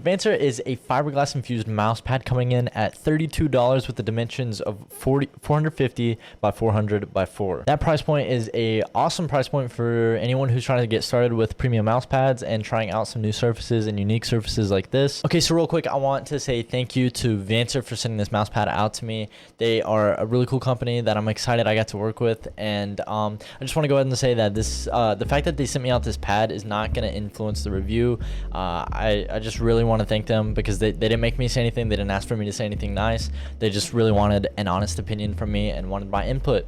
Vancer is a fiberglass infused mouse pad coming in at $32 with the dimensions of 450 by 400 by 4. That price point is a awesome price point for anyone who's trying to get started with premium mouse pads and trying out some new surfaces and unique surfaces like this. Okay, so real quick, I want to say thank you to Vancer for sending this mouse pad out to me. They are a really cool company that I'm excited I got to work with, and I just want to go ahead and say that this the fact that they sent me out this pad is not going to influence the review. I just really want to thank them because they didn't make me say anything. They didn't ask for me to say anything nice. They just really wanted an honest opinion from me and wanted my input.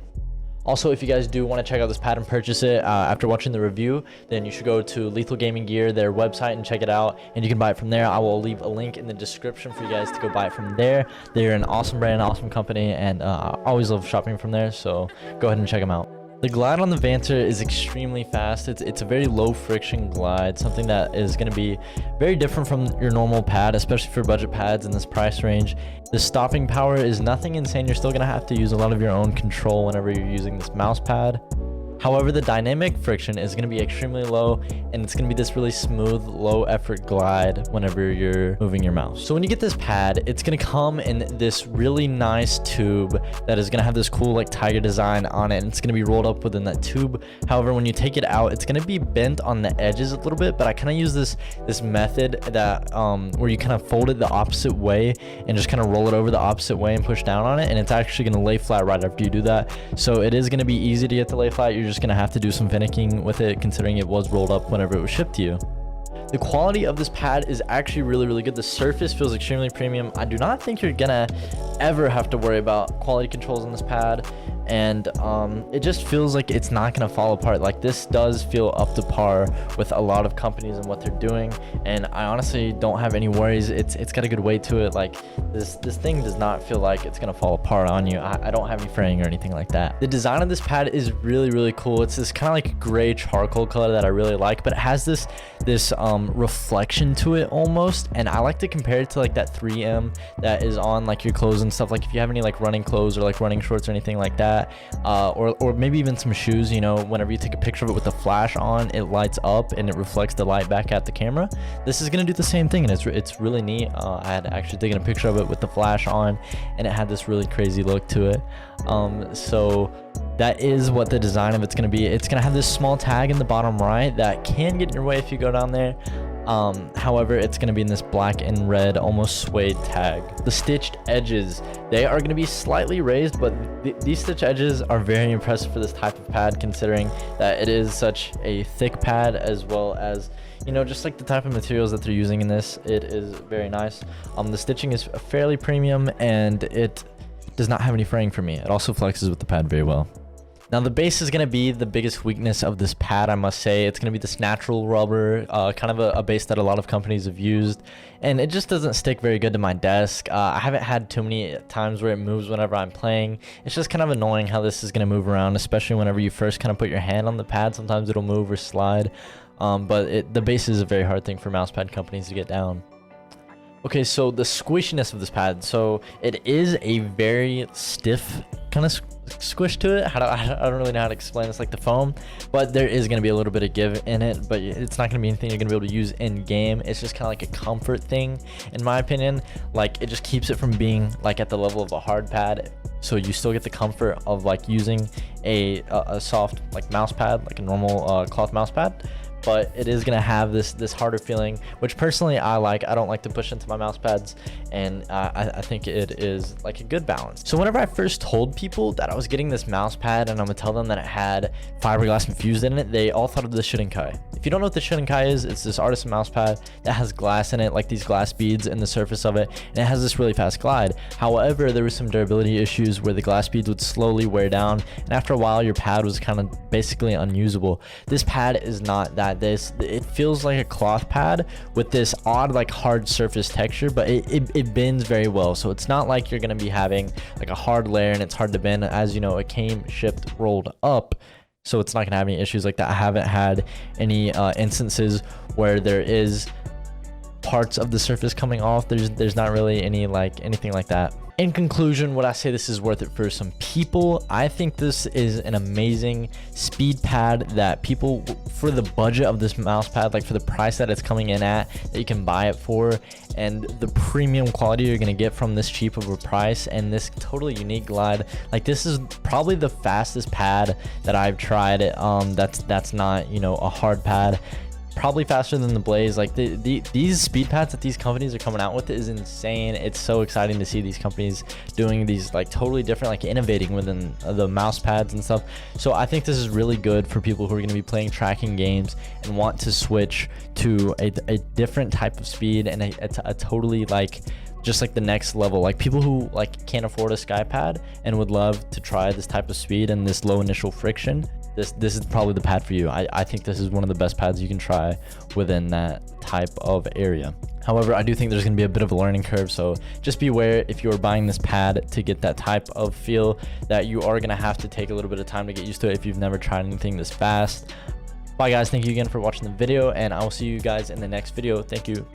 Also, if you guys do want to check out this pad and purchase it after watching the review, then you should go to Lethal Gaming Gear, their website, and check it out, and you can buy it from there. I will leave a link in the description for you guys to go buy it from there. They're an awesome brand, awesome company, and I always love shopping from there, so go ahead and check them out. The glide on the Vancer is extremely fast. It's a very low friction glide, something that is going to be very different from your normal pad, especially for budget pads in this price range. The stopping power is nothing insane. You're still going to have to use a lot of your own control whenever you're using this mouse pad. However, the dynamic friction is going to be extremely low, and it's going to be this really smooth, low effort glide whenever you're moving your mouse. So when you get this pad, it's going to come in this really nice tube that is going to have this cool like tiger design on it, and it's going to be rolled up within that tube. However, when you take it out, it's going to be bent on the edges a little bit, but I kind of use this method that where you kind of fold it the opposite way and just kind of roll it over the opposite way and push down on it, and it's actually going to lay flat right after you do that. So it is going to be easy to get to lay flat. You're just going to have to do some finicking with it, considering it was rolled up whenever it was shipped to you. The quality of this pad is actually really good. The surface feels extremely premium. I do not think you're gonna ever have to worry about quality controls on this pad, and it just feels like it's not gonna fall apart. Like, this does feel up to par with a lot of companies and what they're doing, and I honestly don't have any worries. It's got a good weight to it. Like, this thing does not feel like it's gonna fall apart on you. I don't have any fraying or anything like that. The design of this pad is really cool. It's this kind of like gray charcoal color that I really like, but it has this reflection to it almost, and I like to compare it to like that 3M that is on like your clothes and stuff. Like, if you have any like running clothes or like running shorts or anything like that, or maybe even some shoes, you know, whenever you take a picture of it with the flash on, it lights up and it reflects the light back at the camera. This is going to do the same thing, and it's really neat. I had actually taken a picture of it with the flash on, and it had this really crazy look to it. So that is what the design of it's going to be. It's going to have this small tag in the bottom right that can get in your way if you go down there. However, it's going to be in this black and red almost suede tag. The stitched edges, they are going to be slightly raised, but these stitch edges are very impressive for this type of pad, considering that it is such a thick pad, as well as, you know, just like the type of materials that they're using in this. It is very nice. The stitching is fairly premium, and it does not have any fraying for me. It also flexes with the pad very well. Now, the base is going to be the biggest weakness of this pad, I must say. It's going to be this natural rubber, kind of a base that a lot of companies have used, and it just doesn't stick very good to my desk. I haven't had too many times where it moves whenever I'm playing. It's just kind of annoying how this is going to move around, especially whenever you first kind of put your hand on the pad. Sometimes it'll move or slide, but the base is a very hard thing for mousepad companies to get down. Okay, so the squishiness of this pad. So it is a very stiff kind of squish to it. I don't really know how to explain this, like the foam, but there is going to be a little bit of give in it, but it's not going to be anything you're going to be able to use in game. It's just kind of like a comfort thing, in my opinion. Like, it just keeps it from being like at the level of a hard pad, so you still get the comfort of like using a soft like mouse pad, like a normal cloth mouse pad. But it is going to have this harder feeling, which personally I like. I don't like to push into my mouse pads, and I think it is like a good balance. So whenever I first told people that I was getting this mouse pad and I'm going to tell them that it had fiberglass infused in it, they all thought of the shidenkai. If you don't know what the shidenkai is, it's this artisan mouse pad that has glass in it, like these glass beads in the surface of it, and it has this really fast glide. However, there was some durability issues where the glass beads would slowly wear down, and after a while your pad was kind of basically unusable. This pad is not that. It feels like a cloth pad with this odd like hard surface texture, but it bends very well. So it's not like you're going to be having like a hard layer and it's hard to bend. As you know, it came shipped rolled up, so it's not going to have any issues like that. I haven't had any instances where there is parts of the surface coming off. There's not really anything like that. In conclusion, would I say this is worth it for some people? I think this is an amazing speed pad that people, for the budget of this mouse pad, like for the price that it's coming in at, that you can buy it for, and the premium quality you're going to get from this cheap of a price and this totally unique glide. Like, this is probably the fastest pad that I've tried. That's not, you know, a hard pad. Probably faster than the Blaze. Like, these speed pads that these companies are coming out with is insane. It's so exciting to see these companies doing these like totally different, like innovating within the mouse pads and stuff. So I think this is really good for people who are going to be playing tracking games and want to switch to a different type of speed and a totally like just like the next level. Like people who like can't afford a SkyPad and would love to try this type of speed and this low initial friction, this is probably the pad for you. I think this is one of the best pads you can try within that type of area. However, I do think there's going to be a bit of a learning curve, so just be aware if you're buying this pad to get that type of feel that you are going to have to take a little bit of time to get used to it if you've never tried anything this fast. Bye guys, thank you again for watching the video, and I will see you guys in the next video. Thank you.